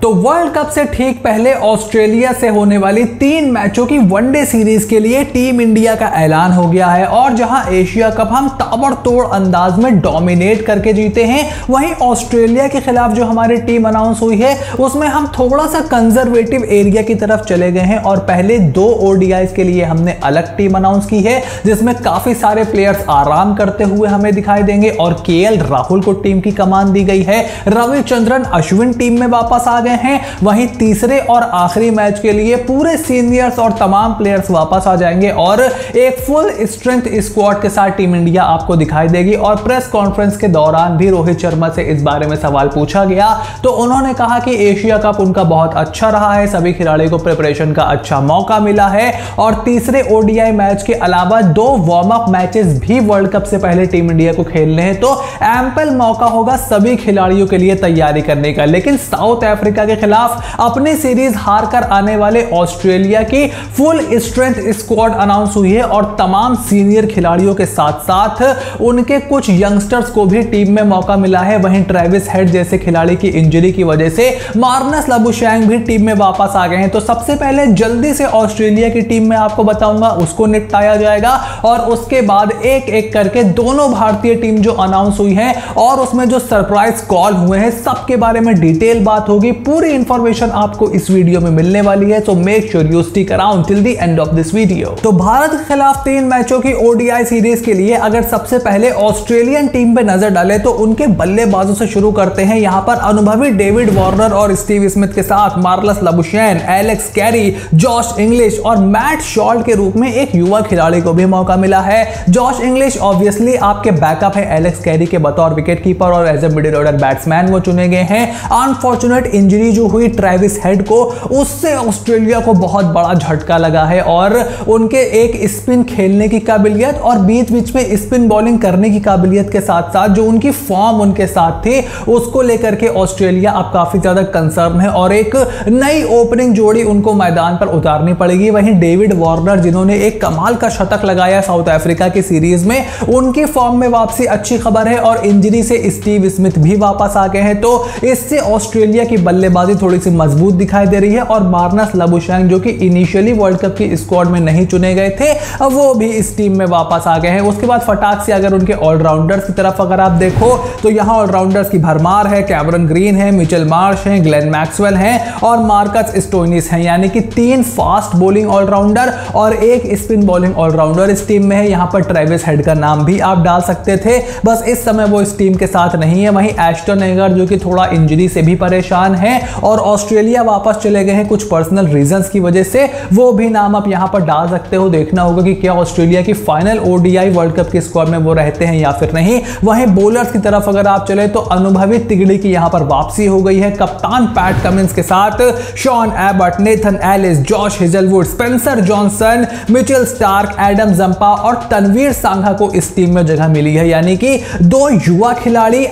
तो world cup से ठीक पहले ऑस्ट्रेलिया से होने वाली 3 मैचों की वनडे सीरीज के लिए टीम इंडिया का ऐलान हो गया है। और जहां एशिया कप हम ताबड़तोड़ अंदाज में डोमिनेट करके जीते हैं, वहीं ऑस्ट्रेलिया के खिलाफ जो हमारी टीम अनाउंस हुई है उसमें हम थोड़ा सा कंजर्वेटिव एरिया की तरफ चले गए हैं और पहले 2 ओडीआईज के लिए हमने अलग टीम अनाउंस की है, जिसमें काफी सारे प्लेयर्स आराम करते हुए हमें दिखाई देंगे और केएल राहुल को टीम की कमान दी गई है। रविचंद्रन अश्विन टीम में वापस आ गए हैं। वहीं तीसरे और आखिरी मैच के लिए पूरे सीनियर्स और तमाम प्लेयर्स वापस आ जाएंगे और एक फुल स्ट्रेंथ स्क्वाड के साथ टीम इंडिया आपको दिखाई देगी। और प्रेस कॉन्फ्रेंस के दौरान भी रोहित शर्मा से इस बारे में सवाल पूछा गया तो उन्होंने कहा कि एशिया कप उनका बहुत अच्छा रहा है, सभी खिलाड़ियों को प्रिपरेशन का अच्छा मौका मिला है और तीसरे ओडीआई मैच के अलावा 2 वार्म अप मैचेस भी वर्ल्ड कप से पहले टीम इंडिया को खेलने हैं, तो एम्पल मौका होगा सभी खिलाड़ियों के लिए तैयारी करने का। लेकिन साउथ अफ्रीका के खिलाफ अपनी सीरीज हार कर आने वाले ऑस्ट्रेलिया की फुल स्ट्रेंथ स्क्वाड अनाउंस हुई है और तमाम सीनियर खिलाड़ियों के साथ साथ उनके कुछ यंगस्टर्स को भी टीम में मौका मिला है। वहीं ट्रेविस हेड जैसे खिलाड़ी की इंजरी की वजह से मार्नस लाबुशैंग भी टीम में वापस आ गए हैं। तो सबसे पहले जल्दी से ऑस्ट्रेलिया की टीम में आपको बताऊंगा, उसको निपटाया जाएगा और उसके बाद एक एक करके दोनों भारतीय टीम जो अनाउंस हुई है और उसमें जो सरप्राइज कॉल हुए हैं सबके बारे में डिटेल बात होगी। पूरी इंफॉर्मेशन आपको इस वीडियो में मिलने वाली है, तो make sure you stick around till the end of this video. तो भारत के खिलाफ 3 मैचों की ओडीआई सीरीज के लिए अगर सबसे पहले ऑस्ट्रेलियन टीम पे नजर डालें तो उनके बल्लेबाजों से शुरू करते हैं। यहां पर अनुभवी डेविड वार्नर और स्टीव स्मिथ के साथ Marnus Labuschagne, Alex Carey, Josh Inglis और मैट शॉल्ट के रूप में एक युवा खिलाड़ी को भी मौका मिला है। जॉश इंग्लिश ऑब्वियसली आपके बैकअप है एलेक्स कैरी के बतौर विकेट कीपर और as a middle order batsman वो चुने गए हैं। अनफॉर्चुनेट इंजरी जो हुई ट्रेविस हेड को, उससे ऑस्ट्रेलिया को बहुत बड़ा झटका लगा है और उनके एक स्पिन खेलने की काबिलियत और बीच बीच में स्पिन बॉलिंग करने की काबिलियत के साथ साथ जो उनकी फॉर्म उनके साथ थी उसको लेकर के ऑस्ट्रेलिया अब काफी ज्यादा कंसर्न है और एक नई ओपनिंग जोड़ी उनको मैदान पर उतारनी पड़ेगी। वहीं डेविड वार्नर जिन्होंने एक कमाल का शतक लगाया साउथ अफ्रीका की सीरीज में, उनकी फॉर्म में वापसी अच्छी खबर है और इंजरी से स्टीव स्मिथ भी वापस आ गए हैं, तो इससे ऑस्ट्रेलिया की बल्लेबाजी थोड़ी सी मजबूत दिखाई दे रही है। और मार्नस लाबुशैंग जो कि इनिशियली वर्ल्ड कप की स्क्वाड में नहीं चुने गए थे, अब वो भी इस टीम में वापस आ गए हैं। उसके बाद फटाक से अगर उनके ऑलराउंडर्स की तरफ अगर आप देखो तो यहां ऑलराउंडर्स की भरमार है। कैमरन ग्रीन है, मिचेल मार्श है, ग्लेन मैक्सवेल है और मार्कस स्टोइनिस है, यानी कि 3 फास्ट बॉलिंग ऑलराउंडर और 1 स्पिन बॉलिंग ऑलराउंडर इस टीम में है। यहां पर ट्रेविस हेड का नाम भी आप डाल सकते थे, बस इस समय वो इस टीम के साथ नहीं है। वहीं एस्टन एगर जो कि थोड़ा इंजरी से भी परेशान है और ऑस्ट्रेलिया वापस चले गए हैं कुछ पर्सनल रीजंस की वजह से, वो भी नाम आप यहां पर डाल सकते हो। देखना होगा कि क्या ऑस्ट्रेलिया की फाइनल ओडीआई वर्ल्ड कप की स्क्वाड में वो रहते हैं या फिर नहीं। वहीं बॉलर्स की तरफ अगर आप चले तो अनुभवी तिगड़ी की यहां पर वापसी हो गई है। कप्तान पैट कमिंस के साथ Shawn Ebert, Nathan Ellis, Josh Hazlewood, Spencer Johnson, Mitchell Starc, Adam Zampa और तनवीर सांघा को इस टीम में जगह मिली है, यानी कि 2 युवा खिलाड़ी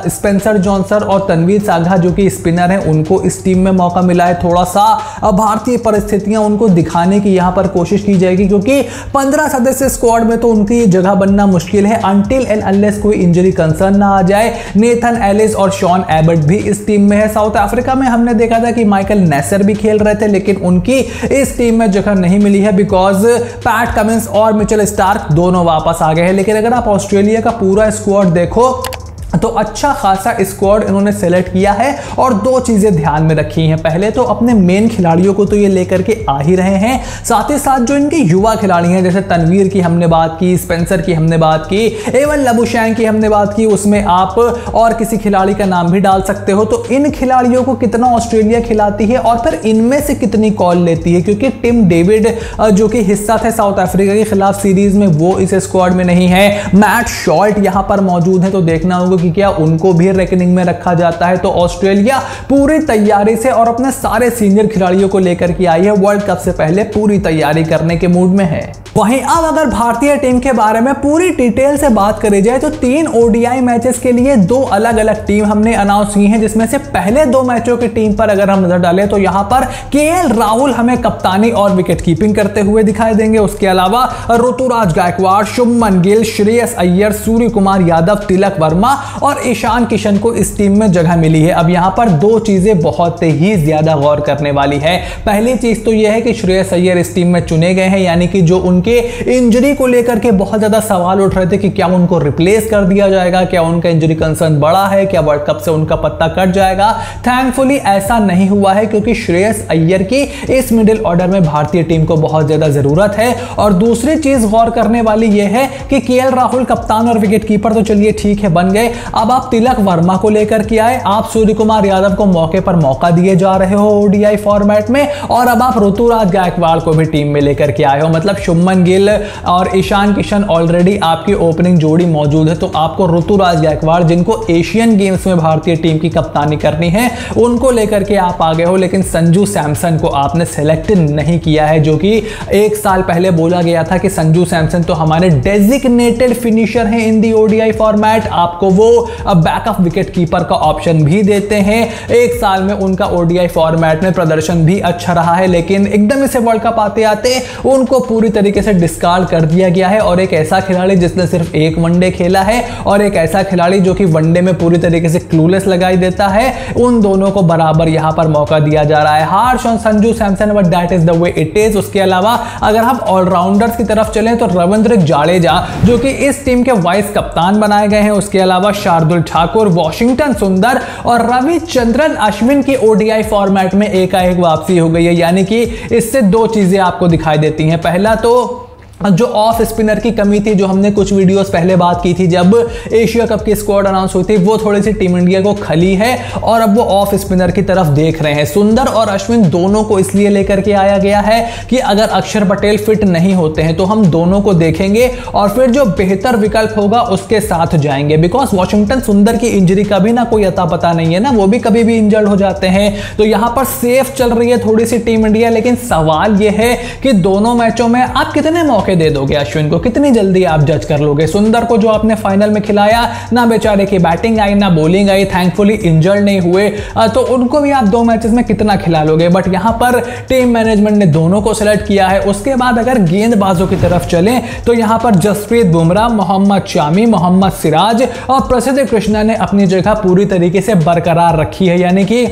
स्पेंसर जॉनसन और तनवीर सांघा जो कि स्पिनर हैं उनको इस टीम में मौका मिला है। थोड़ा सा भारतीय परिस्थितियां उनको दिखाने की यहां पर कोशिश की जाएगी क्योंकि 15 सदस्य स्क्वाड में तो उनकी जगह बनना मुश्किल है अनटिल एंड अनलेस कोई इंजरी कंसर्न ना आ जाए। नेथन एलिस और शॉन एबर्ट भी इस टीम में है। साउथ अफ्रीका में हमने देखा था कि माइकल नेसर भी खेल रहे थे लेकिन उनकी इस टीम में जगह नहीं मिली है बिकॉज पैट कमिंस और मिचेल स्टार्क दोनों वापस आ गए हैं। लेकिन अगर आप ऑस्ट्रेलिया का पूरा स्क्वाड देखो तो अच्छा खासा स्क्वाड इन्होंने सेलेक्ट किया है और 2 चीजें ध्यान में रखी हैं। पहले तो अपने मेन खिलाड़ियों को तो ये लेकर के आ ही रहे हैं, साथ ही साथ जो इनके युवा खिलाड़ी हैं जैसे तनवीर की हमने बात की, स्पेंसर की हमने बात की, एवन लाबुशैंग की हमने बात की, उसमें आप और किसी खिलाड़ी का नाम भी डाल सकते हो। तो इन खिलाड़ियों को कितना ऑस्ट्रेलिया खिलाती है और फिर इनमें से कितनी कॉल लेती है, क्योंकि टिम डेविड जो कि हिस्सा थे साउथ अफ्रीका के खिलाफ सीरीज में, वो इस स्क्वाड में नहीं है। मैट शॉल्ट यहां पर मौजूद है, तो देखना होगा कि क्या उनको भी रेकनिंग में रखा जाता है। तो ऑस्ट्रेलिया पूरी तैयारी से और अपने सारे सीनियर खिलाड़ियों को लेकर के आई है, वर्ल्ड कप से पहले पूरी तैयारी करने के मूड में है। वहीं अब अगर भारतीय टीम के बारे में पूरी डिटेल से बात करी जाए तो 3 ओडीआई मैचेस के लिए 2 अलग अलग टीम हमने अनाउंस की हैं, जिसमें से पहले 2 मैचों की टीम पर अगर हम नजर डालें तो यहां पर केएल राहुल हमें कप्तानी और विकेट कीपिंग करते हुए दिखाई देंगे। उसके अलावा ऋतुराज गायकवाड़, शुभमन गिल, श्रेयस अय्यर, सूर्य कुमार यादव, तिलक वर्मा और ईशान किशन को इस टीम में जगह मिली है। अब यहां पर दो चीजें बहुत ही ज्यादा गौर करने वाली है। पहली चीज तो यह है कि श्रेयस अय्यर इस टीम में चुने गए हैं, यानी कि जो उनके इंजरी को लेकर के बहुत ज्यादा सवाल उठ रहे थे कि क्या उनको रिप्लेस कर दिया जाएगा, क्या उनका इंजरी कंसर्न बड़ा है, क्या वर्ल्ड कप से उनका पत्ता कट जाएगा। थैंकफुली ऐसा नहीं हुआ है, क्योंकि श्रेयस अय्यर की इस मिडिल ऑर्डर में भारतीय टीम को बहुत ज्यादा जरूरत है। और दूसरी चीज गौर करने वाली यह है कि केएल राहुल कप्तान और विकेट कीपर तो चलिए ठीक है बन गए, अब आप तिलक वर्मा को लेकर के आए, आप सूर्य कुमार यादव को मौके पर मौका दिए जा रहे हो ओडीआई फॉर्मेट में, और अब आप ऋतुराज गायकवाड़ को भी टीम में लेकर के आए हो। मतलब शुभमन गिल और ईशान किशन ऑलरेडी आपकी ओपनिंग जोड़ी मौजूद है, तो आपको ऋतुराज गायकवाड़, जिनको एशियन गेम्स में भारतीय टीम की कप्तानी करनी है, उनको लेकर के आप आ गए हो। लेकिन संजू सैमसन को आपने सेलेक्ट नहीं किया है, जो कि एक साल पहले बोला गया था कि संजू सैमसन तो हमारे डेजिग्नेटेड फिनिशर हैं इन दी ओडीआई फॉर्मेट, आपको वो बैकअप विकेट कीपर का ऑप्शन भी देते हैं। एक साल में उनका ओडीआई फॉर्मेट में प्रदर्शन भी अच्छा रहा है, लेकिन एकदम से वर्ल्ड कप आते आते उनको पूरी तरीके से डिस्कार्ड कर दिया गया है। और एक ऐसा खिलाड़ी जिसने सिर्फ एक वनडे खेला है और एक ऐसा खिलाड़ी जो कि वनडे में पूरी तरीके से क्लूलेस लगाई देता है, उन दोनों को बराबर यहां पर मौका दिया जा रहा है। Harsh on Sanju Samson, but that is the way it is. उसके अलावा अगर हम ऑलराउंडर्स की तरफ चलें तो रविंद्र जाडेजा, जो कि इस टीम के वाइस कप्तान बनाए गए हैं, उसके अलावा शार्दुल ठाकुर, वॉशिंगटन सुंदर और रविचंद्रन अश्विन की ओडीआई फॉर्मेट में एकाएक वापसी हो गई है। यानी कि इससे दो चीजें आपको दिखाई देती हैं। पहला तो जो ऑफ स्पिनर की कमी थी, जो हमने कुछ वीडियोस पहले बात की थी जब एशिया कप की स्क्वाड अनाउंस हुई थी, वो थोड़ी सी टीम इंडिया को खली है और अब वो ऑफ स्पिनर की तरफ देख रहे हैं। सुंदर और अश्विन दोनों को इसलिए लेकर के आया गया है कि अगर अक्षर पटेल फिट नहीं होते हैं तो हम दोनों को देखेंगे और फिर जो बेहतर विकल्प होगा उसके साथ जाएंगे। बिकॉज वॉशिंगटन सुंदर की इंजरी का भी ना कोई अता पता नहीं है ना, वो भी कभी भी इंजर्ड हो जाते हैं। तो यहां पर सेफ चल रही है थोड़ी सी टीम इंडिया, लेकिन सवाल यह है कि दोनों मैचों में आप कितने मौके दे दोगे अश्विन को, कितनी जल्दी आप जज कर लोगे। सुंदर को जो आपने फाइनल में खिलाया, ना बेचारे की बैटिंग आई ना बॉलिंग आई, थैंकफुली इंजर्ड नहीं हुए, तो उनको भी आप 2 मैचेस में कितना खिला लोगे। बट यहां पर टीम मैनेजमेंट ने दोनों को सेलेक्ट किया है। उसके बाद अगर गेंदबाजों की तरफ चलें तो यहां पर जसप्रीत बुमराह, मोहम्मद शामी, मोहम्मद सिराज और प्रसिद्ध कृष्णा ने अपनी जगह पूरी तरीके से बरकरार रखी है। यानी कि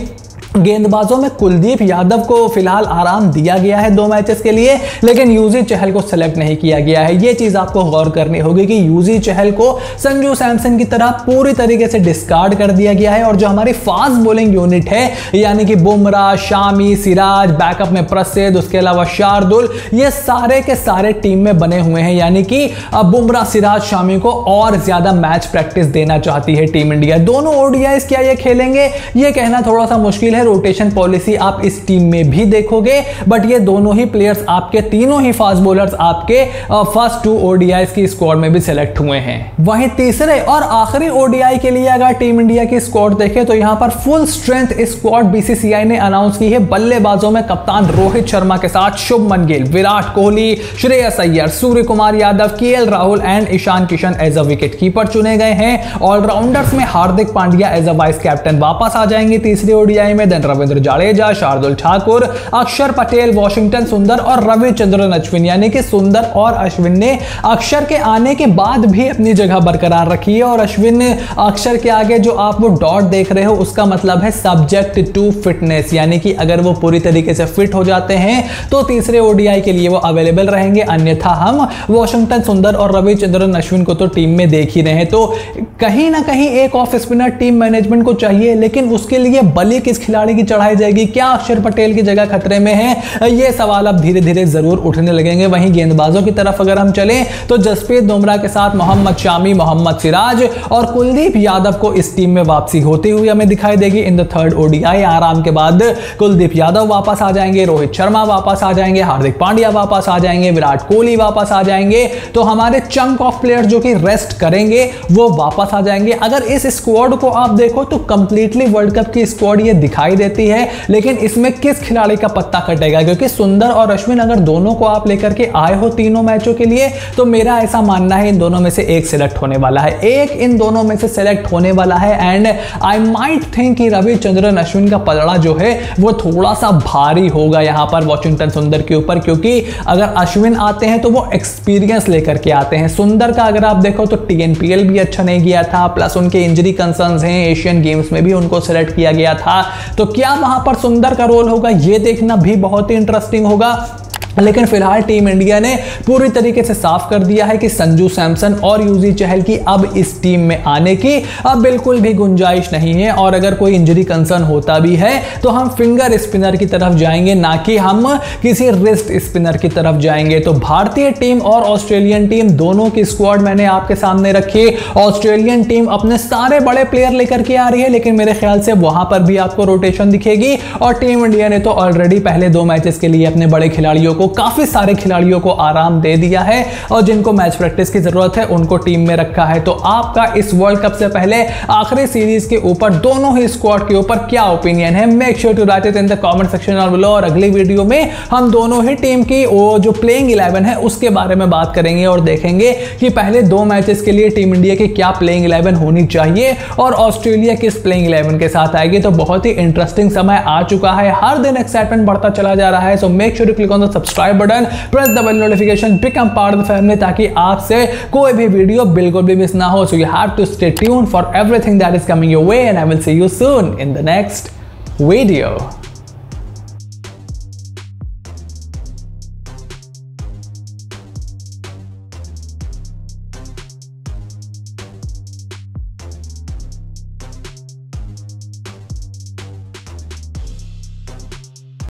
गेंदबाजों में कुलदीप यादव को फिलहाल आराम दिया गया है 2 मैचेस के लिए, लेकिन यूजी चहल को सेलेक्ट नहीं किया गया है। यह चीज आपको गौर करनी होगी कि यूजी चहल को संजू सैमसन की तरह पूरी तरीके से डिस्कार्ड कर दिया गया है। और जो हमारी फास्ट बॉलिंग यूनिट है, यानी कि बुमराह, शामी, सिराज, बैकअप में प्रसिद्ध, उसके अलावा शार्दुल, ये सारे के सारे टीम में बने हुए हैं। यानी कि बुमराह, सिराज, शामी को और ज्यादा मैच प्रैक्टिस देना चाहती है टीम इंडिया। दोनों ओडीआईज क्या ये खेलेंगे, ये कहना थोड़ा सा मुश्किल है। रोटेशन पॉलिसी आप इस टीम में भी देखोगे, बट ये दोनों ही प्लेयर्स, आपके तीनों ही फास्ट बॉलर्स आपके फर्स्ट 2 ओडीआईज की स्क्वाड में भी सिलेक्ट हुए हैं। वहीं तीसरे और आखिरी ओडीआई के लिए अगर टीम इंडिया की स्क्वाड देखें तो यहां पर फुल स्ट्रेंथ स्क्वाड बीसीसीआई ने अनाउंस की है। बल्लेबाजों में कप्तान रोहित शर्मा के साथ Shubman Gill, Virat Kohli, Shreyas Iyer, Surya Kumar Yadav, KL Rahul and Ishan Kishan as a wicket keeper चुने गए हैं। ऑलराउंडर्स में Hardik Pandya as a vice captain वापस आ जाएंगे तीसरी ओडीआई में। रविंद्र जाडेजा, शार्दुल ठाकुर, अक्षर पटेल, वॉशिंगटन सुंदर और रविचंद्रन अश्विन। यानी कि सुंदर और अश्विन ने अक्षर के आने के बाद भी अपनी जगह बरकरार रखी है। और अश्विन ने अक्षर के आगे जो आप वो डॉट देख रहे हो, उसका मतलब है सब्जेक्ट टू फिटनेस, यानी कि अगर वो पूरी तरीके से फिट हो जाते हैं तो तीसरे ओडीआई के लिए वो अवेलेबल रहेंगे। अन्यथा हम वॉशिंगटन सुंदर और रविचंद्रन अश्विन को तो टीम में देख ही रहे हैं। तो कहीं ना कहीं एक ऑफ स्पिनर टीम मैनेजमेंट को चाहिए, लेकिन उसके लिए बली किस खिलाड़ी की चढ़ाई जाएगी, क्या अक्षर पटेल की जगह खतरे में है, ये सवाल अब धीरे धीरे जरूर उठने लगेंगे। वहीं गेंदबाजों की तरफ अगर हम चलें तो जसप्रीत बुमराह के साथ मोहम्मद शामी, मोहम्मद सिराज और कुलदीप यादव को इस टीम में वापसी होती हुई हमें दिखाई देगी इन द 3rd ओडीआई। आराम के बाद कुलदीप यादव वापस आ जाएंगे, रोहित शर्मा वापस आ जाएंगे, हार्दिक पांड्या वापस आ जाएंगे, विराट कोहली वापस आ जाएंगे। तो हमारे चंक ऑफ प्लेयर जो कि रेस्ट करेंगे वो वापस आ जाएंगे। अगर इस स्क्वाड को आप देखो तो कंप्लीटली वर्ल्ड कप की स्क्वाड ये दिखाई दिखाई देती है, लेकिन इसमें किस खिलाड़ी का पत्ता कटेगा, क्योंकि सुंदर और अश्विन अगर दोनों को आप लेकर के आए हो तीनों मैचों के लिए, तो मेरा ऐसा मानना है इन दोनों में से एक सिलेक्ट होने वाला है, एक इन दोनों में से सिलेक्ट होने वाला है। एंड आई माइट थिंक कि रविचंद्रन अश्विन का पलड़ा जो है वो थोड़ा सा भारी होगा यहां पर वॉशिंगटन सुंदर के ऊपर, क्योंकि अगर अश्विन आते हैं तो वो एक्सपीरियंस लेकर के आते हैं। सुंदर का अगर आप देखो तो TNPL भी अच्छा नहीं गया था, प्लस उनके इंजरी कंसर्न्स हैं, एशियन गेम्स में भी उनको सिलेक्ट किया गया था, तो क्या वहां पर सुंदर का रोल होगा ये देखना भी बहुत ही इंटरेस्टिंग होगा। लेकिन फिलहाल टीम इंडिया ने पूरी तरीके से साफ कर दिया है कि संजू सैमसन और युजवेंद्र चहल की अब इस टीम में आने की अब बिल्कुल भी गुंजाइश नहीं है, और अगर कोई इंजरी कंसर्न होता भी है तो हम फिंगर स्पिनर की तरफ जाएंगे, ना कि हम किसी रिस्ट स्पिनर की तरफ जाएंगे। तो भारतीय टीम और ऑस्ट्रेलियन टीम दोनों की स्क्वाड मैंने आपके सामने रखी। ऑस्ट्रेलियन टीम अपने सारे बड़े प्लेयर लेकर के आ रही है, लेकिन मेरे ख्याल से वहां पर भी आपको रोटेशन दिखेगी, और टीम इंडिया ने तो ऑलरेडी पहले 2 मैचेस के लिए अपने बड़े खिलाड़ियों को, काफी सारे खिलाड़ियों को आराम दे दिया है, और जिनको मैच प्रैक्टिस की जरूरत है उनको टीम में रखा है। तो आपका इस वर्ल्ड कप से पहले आखिरी सीरीज के ऊपर दोनों ही स्क्वाड के ऊपर क्या ओपिनियन है? Make sure to write it in the comment section और बिलो। और अगली वीडियो में हम दोनों ही टीम की वो जो प्लेइंग 11 है उसके बारे में बात करेंगे, और देखेंगे कि पहले 2 मैचेस के लिए टीम इंडिया की क्या प्लेइंग 11 होनी चाहिए और ऑस्ट्रेलिया किस प्लेइंग 11 के साथ आएगी। तो बहुत ही इंटरेस्टिंग समय आ चुका है, हर दिन एक्साइटमेंट बढ़ता चला जा रहा है। So make sure to click on the subscribe button, press the bell notification, become part of the family, ताकि आपसे कोई भी वीडियो बिल्कुल भी मिस ना हो। So you have to stay tuned for everything that is coming your way, and I will see you soon in the next video.